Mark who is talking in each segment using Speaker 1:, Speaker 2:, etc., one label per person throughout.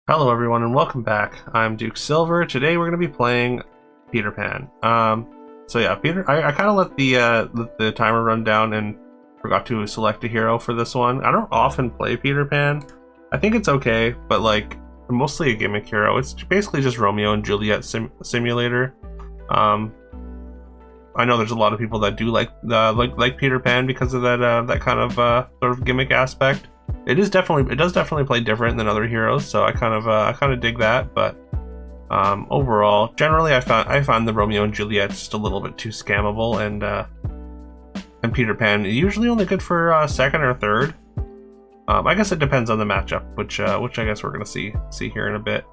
Speaker 1: Hello everyone and welcome back. I'm Duke Silver. Today we're going to be playing Peter Pan. So yeah, I kind of let the timer run down and forgot to select a hero for this one. I don't often play Peter Pan. I think it's okay, but like mostly a gimmick hero. It's basically just Romeo and Juliet simulator. I know there's a lot of people that do like Peter Pan because of that kind of sort of gimmick aspect. It does definitely play different than other heroes, so I kind of dig that. But overall, generally, I find the Romeo and Juliet just a little bit too scammable, and Peter Pan usually only good for second or third. I guess it depends on the matchup, which I guess we're gonna see here in a bit.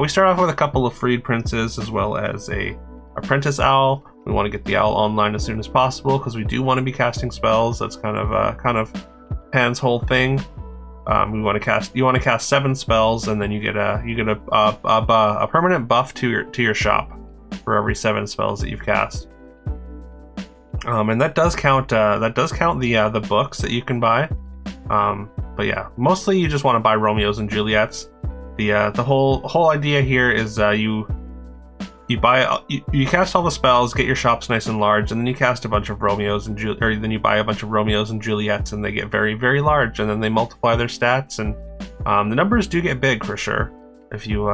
Speaker 1: We start off with a couple of freed princes as well as a apprentice owl. We want to get the owl online as soon as possible because we do want to be casting spells. That's kind of Pan's whole thing. You want to cast 7 spells, and then you get a permanent buff to your shop for every 7 spells that you've cast. And that does count the books that you can buy. But yeah, mostly you just want to buy Romeos and Juliets. The whole idea here is you cast all the spells, get your shops nice and large, and then you cast a bunch of Romeos and then you buy a bunch of Romeos and Juliets, and they get very, very large, and then they multiply their stats, and the numbers do get big for sure if you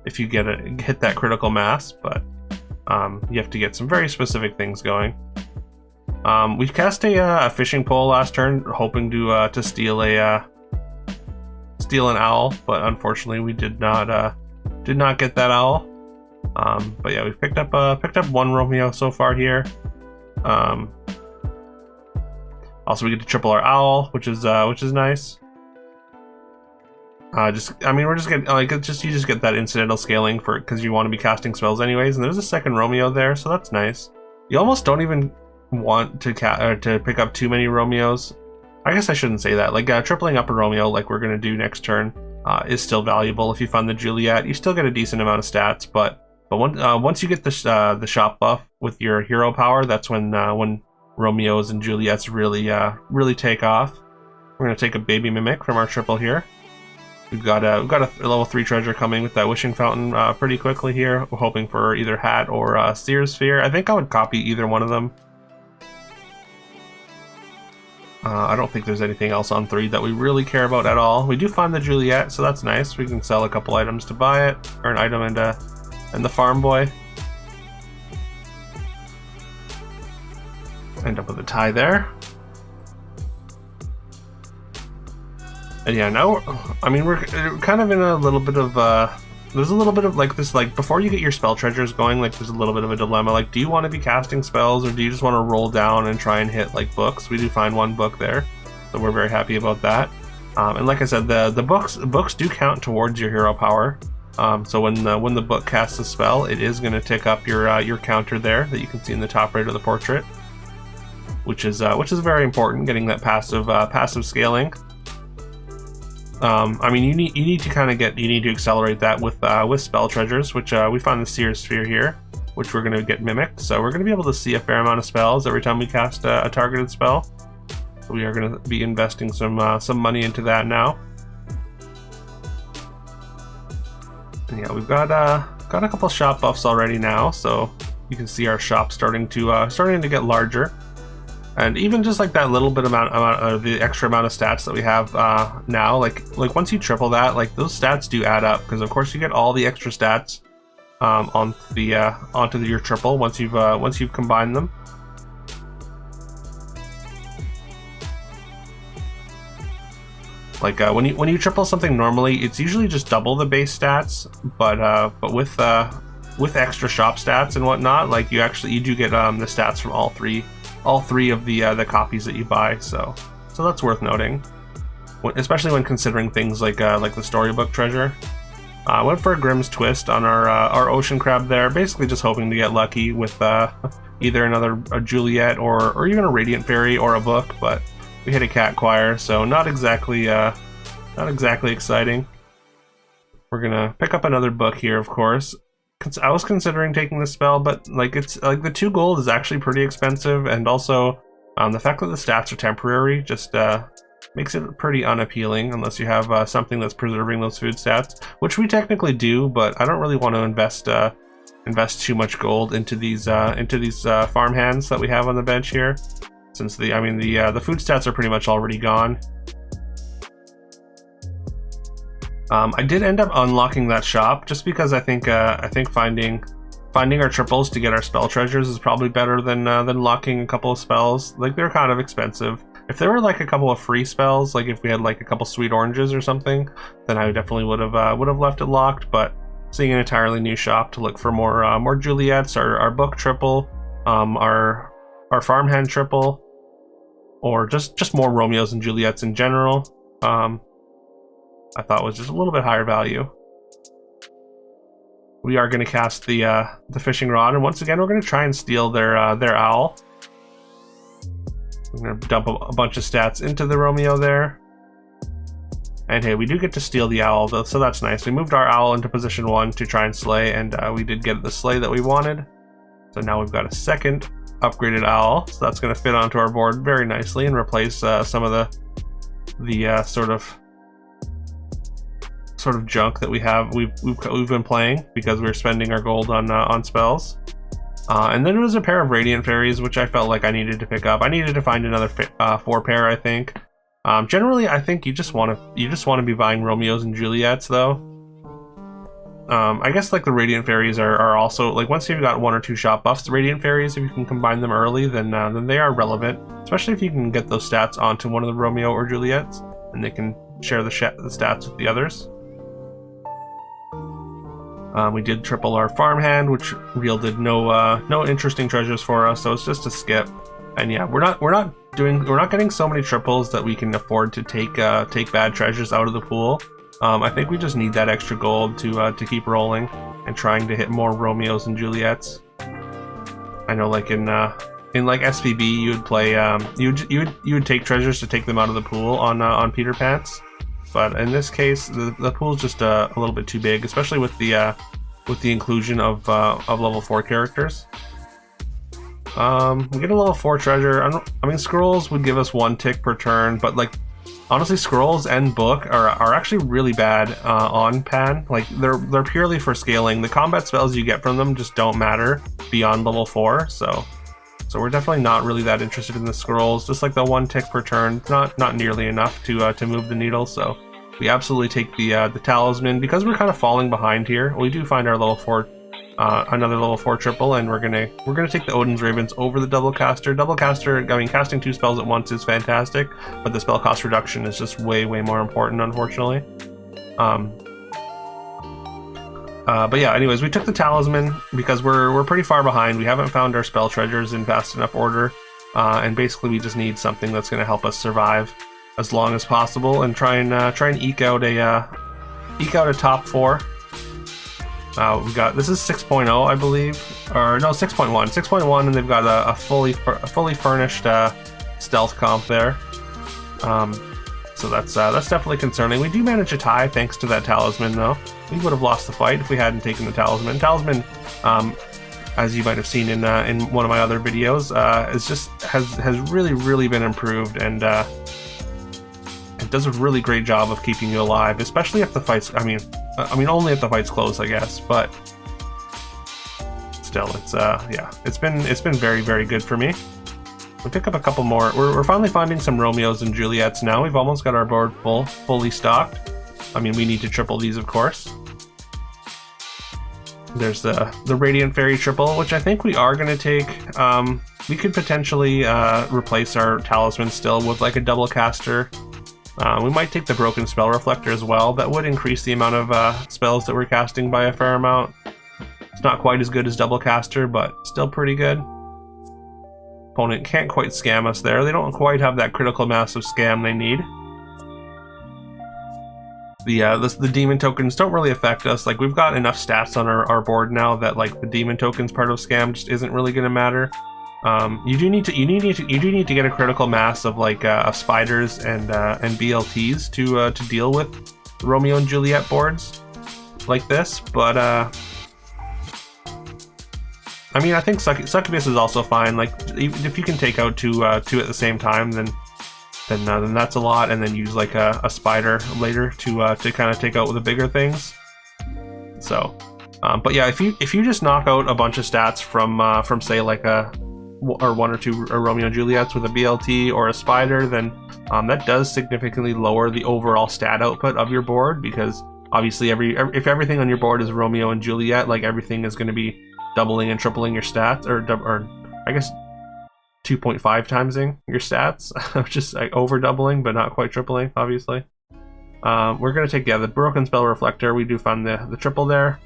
Speaker 1: hit that critical mass, but you have to get some very specific things going. We cast a fishing pole last turn, hoping to steal an owl, but unfortunately we did not get that owl. But yeah, we've picked up 1 Romeo so far here. Also, we get to triple our owl, which is nice. You just get that incidental scaling because you want to be casting spells anyways, and there's a second Romeo there, so that's nice. You almost don't even want to pick up too many Romeos. I guess I shouldn't say that. Like tripling up a Romeo, like we're gonna do next turn, is still valuable. If you find the Juliet, you still get a decent amount of stats, but once you get the shop buff with your hero power, that's when Romeos and Juliets really take off. We're gonna take a baby mimic from our triple here. We've got a level 3 treasure coming with that wishing fountain pretty quickly here. We're hoping for either hat or seer sphere. I think I would copy either one of them. I don't think there's anything else on 3 that we really care about at all. We do find the Juliet, so that's nice. We can sell a couple items to buy it, or an item and the farm boy. End up with a tie there. And yeah, now we're kind of in a little bit of there's a little bit of like this, like before you get your spell treasures going, like there's a little bit of a dilemma. Like, do you want to be casting spells, or do you just want to roll down and try and hit like books? We do find 1 book there, so we're very happy about that. And like I said, the books do count towards your hero power. So when the book casts a spell, it is going to tick up your counter there that you can see in the top right of the portrait, which is very important, getting that passive scaling. You need to accelerate that with spell treasures, which we find the seer sphere here, which we're going to get mimicked. So we're going to be able to see a fair amount of spells every time we cast a targeted spell. So we are going to be investing some money into that now. Yeah, we've got a couple shop buffs already now, so you can see our shop starting to get larger, and even just like that little bit amount of the extra amount of stats that we have now, like once you triple that, like those stats do add up, because of course you get all the extra stats onto your triple once you've combined them. Like when you triple something normally, it's usually just double the base stats, but with extra shop stats and whatnot, like you do get the stats from all three of the copies that you buy. So that's worth noting, especially when considering things like the storybook treasure. Went for a Grimm's Twist on our ocean crab there, basically just hoping to get lucky with either a Juliet or even a Radiant Fairy or a book, but we hit a cat choir, so not exactly exciting. We're gonna pick up another book here, of course. I was considering taking the spell, but it's like the 2 gold is actually pretty expensive, and also the fact that the stats are temporary just makes it pretty unappealing unless you have something that's preserving those food stats, which we technically do, but I don't really want to invest too much gold into these farm hands that we have on the bench here, since the food stats are pretty much already gone. I did end up unlocking that shop just because I think finding our triples to get our spell treasures is probably better than locking a couple of spells. Like, they're kind of expensive. If there were like a couple of free spells, like if we had like a couple sweet oranges or something, then I definitely would have left it locked. But seeing an entirely new shop to look for more Juliets, our book triple, our farmhand triple, or just more Romeos and Juliets in general, I thought was just a little bit higher value. We are going to cast the fishing rod, and once again we're going to try and steal their owl. We're going to dump a bunch of stats into the Romeo there. And hey, we do get to steal the owl, though, so that's nice. We moved our owl into position 1 to try and slay, and we did get the slay that we wanted. So now we've got a second upgraded owl, so that's going to fit onto our board very nicely and replace some of the sort of junk that we've been playing because we're spending our gold on spells. And then it was a pair of Radiant Fairies, which I felt like I needed to pick up. I needed to find another 4 pair, I think. Generally, I think you just want to be buying Romeos and Juliets, though. I guess like the Radiant Fairies are also, like, once you've got 1 or 2 shop buffs, the Radiant Fairies, if you can combine them early, then they are relevant, especially if you can get those stats onto one of the Romeo or Juliets, and they can share the stats with the others. We did triple our farmhand, which yielded no interesting treasures for us, so it's just a skip. And yeah, we're not getting so many triples that we can afford to take bad treasures out of the pool. I think we just need that extra gold to keep rolling and trying to hit more Romeos and Juliets. I know, like in like SPB, you would play you would take treasures to take them out of the pool on Peter Pants. But in this case, the pool's just a little bit too big, especially with the inclusion of level 4 characters. We get a level 4 treasure. I mean, scrolls would give us 1 tick per turn, but like honestly, scrolls and book are actually really bad on Pan. Like they're purely for scaling. The combat spells you get from them just don't matter beyond level 4. So we're definitely not really that interested in the scrolls. Just like the 1 tick per turn, not nearly enough to move the needle. So we absolutely take the talisman because we're kind of falling behind here. We do find our level 4, another level 4 triple, and we're gonna take the Odin's Ravens over the double caster. Double caster, I mean, casting 2 spells at once is fantastic, but the spell cost reduction is just way more important, unfortunately. But yeah, anyways, we took the talisman because we're pretty far behind. We haven't found our spell treasures in fast enough order, and basically we just need something that's going to help us survive as long as possible and try and eke out a top 4. We got, this is 6.0, I believe, or no, 6.1, and they've got a fully furnished stealth comp there. So that's definitely concerning. We do manage a tie thanks to that talisman, though. We would have lost the fight if we hadn't taken the talisman. Talisman, as you might have seen in one of my other videos, has really been improved, and it does a really great job of keeping you alive, especially if the fight's. I mean, only if the fight's close, I guess, but still, it's been very good for me. We pick up a couple more. We're finally finding some Romeos and Juliets now. We've almost got our board fully stocked. I mean, we need to triple these, of course. There's the Radiant Fairy triple, which I think we are going to take. We could potentially replace our talisman still with like a double caster. We might take the Broken Spell Reflector as well. That would increase the amount of spells that we're casting by a fair amount. It's not quite as good as double caster, but still pretty good. Opponent can't quite scam us there. They don't quite have that critical mass of scam they need. The demon tokens don't really affect us. Like, we've got enough stats on our board now that like the demon tokens part of scam just isn't really going to matter. You do need to get a critical mass of like of spiders and BLTs to deal with Romeo and Juliet boards like this, but I mean, I think Succubus is also fine. Like, if you can take out two at the same time, then then that's a lot, and then use like a spider later to kind of take out the bigger things. So, but yeah, if you just knock out a bunch of stats from say like one or two Romeo and Juliets with a BLT or a spider, then that does significantly lower the overall stat output of your board, because obviously if everything on your board is Romeo and Juliet, like everything is going to be doubling and tripling your stats, or I guess 2.5 timesing your stats, just like over doubling but not quite tripling, obviously. We're going to take the broken spell reflector. We do find the triple there.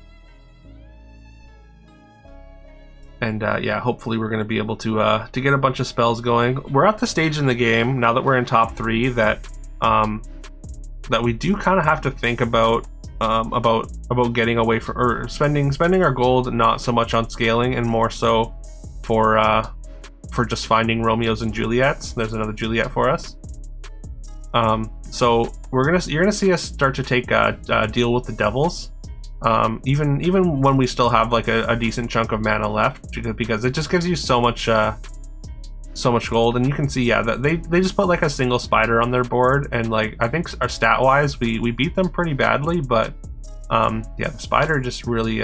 Speaker 1: And yeah, hopefully we're going to be able to get a bunch of spells going. We're at the stage in the game now that we're in top 3 that we do kind of have to think about getting away from, or spending our gold not so much on scaling and more so for just finding Romeos and Juliets. There's another Juliet for us. So you're gonna see us start to take deal with the devils. Even when we still have like a decent chunk of mana left, because it just gives you so much gold. And you can see, yeah, that they just put like a single spider on their board, and like I think our stat wise we beat them pretty badly, but yeah, the spider just really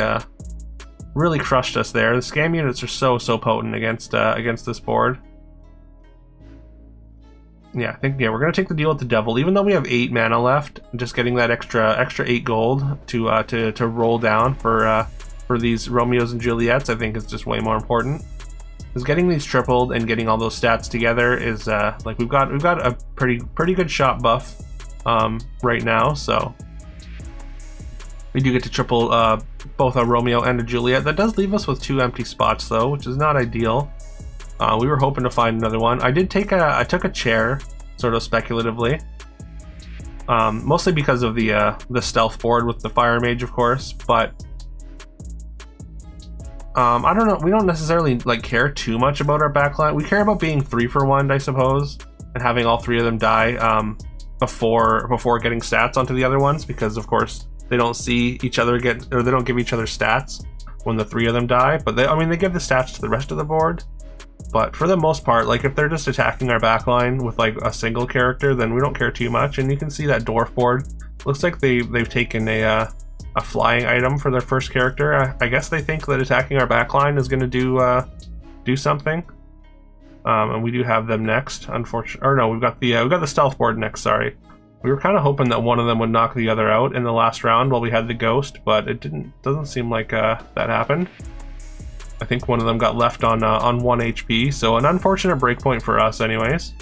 Speaker 1: crushed us there. The scam units are so potent against this board. Yeah, I think, yeah, we're gonna take the deal with the devil, even though we have 8 mana left. Just getting that extra 8 gold to roll down for these Romeos and Juliets, I think is just way more important. Because getting these tripled and getting all those stats together is like we've got a pretty good shot buff right now, so we do get to triple both a Romeo and a Juliet. That does leave us with 2 empty spots though, which is not ideal. We were hoping to find another one. I took a chair, sort of speculatively, mostly because of the stealth board with the fire mage, of course. But I don't know. We don't necessarily like care too much about our backline. We care about being 3 for 1, I suppose, and having all 3 of them die before getting stats onto the other ones, because of course they don't see each other they don't give each other stats when the 3 of them die. But they give the stats to the rest of the board. But for the most part, like if they're just attacking our backline with like a single character, then we don't care too much. And you can see that dwarf board. Looks like they've taken a flying item for their first character. I guess they think that attacking our backline is going to do something. And we do have them next, unfortunately. Or no, we've got the stealth board next. Sorry, we were kind of hoping that one of them would knock the other out in the last round while we had the ghost, but it doesn't seem like that happened. I think one of them got left on 1 HP, so an unfortunate breakpoint for us anyways.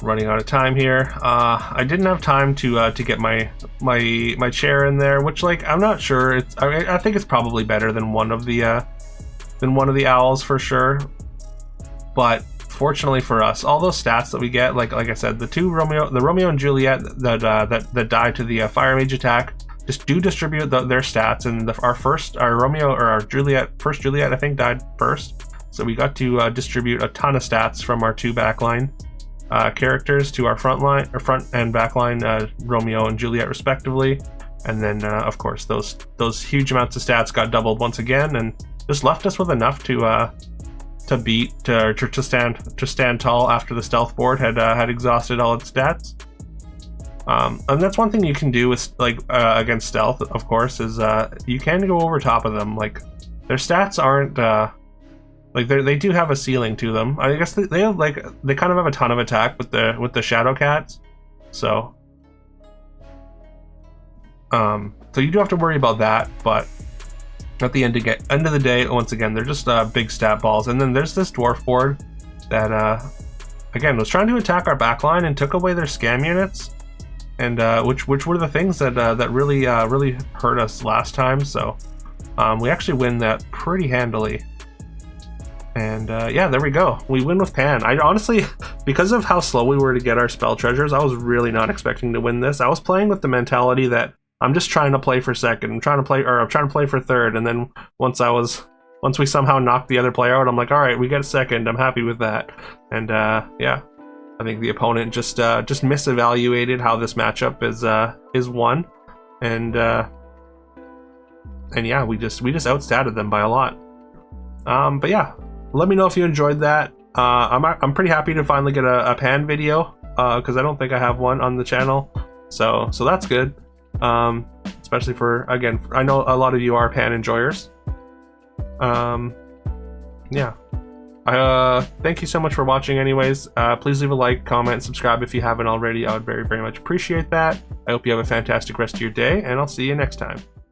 Speaker 1: Running out of time here. I didn't have time to get my chair in there, which, like, I'm not sure. I think it's probably better than one of the owls for sure. But fortunately for us, all those stats that we get, like I said, the Romeo and Juliet that die to the fire mage attack, just do distribute their stats, and our Romeo or our first Juliet I think died first, so we got to distribute a ton of stats from our 2 backline characters to our front and backline Romeo and Juliet respectively, and then of course those huge amounts of stats got doubled once again, and just left us with enough to stand tall after the stealth board had exhausted all its stats. And that's one thing you can do with against stealth, of course, is you can go over top of them. Like, their stats aren't like they do have a ceiling to them. I guess they kind of have a ton of attack with the shadow cats, so you do have to worry about that. But at the end of the day, once again, they're just big stat balls. And then there's this dwarf board that again was trying to attack our backline and took away their scam units. And which were the things that really hurt us last time. So we actually win that pretty handily. And yeah, there we go. We win with Pan. I honestly, because of how slow we were to get our spell treasures, I was really not expecting to win this. I was playing with the mentality that I'm just trying to play for second. I'm trying to play for third. And then once we somehow knocked the other player out, I'm like, all right, we get a second. I'm happy with that. And yeah. I think the opponent just misevaluated how this matchup is won, and yeah, we just outstatted them by a lot. But yeah, let me know if you enjoyed that. I'm pretty happy to finally get a pan video, because I don't think I have one on the channel, so that's good. Especially for, again, I know a lot of you are pan enjoyers. Yeah. Thank you so much for watching anyways. Please leave a like, comment, subscribe if you haven't already. I would very, very much appreciate that. I hope you have a fantastic rest of your day, and I'll see you next time.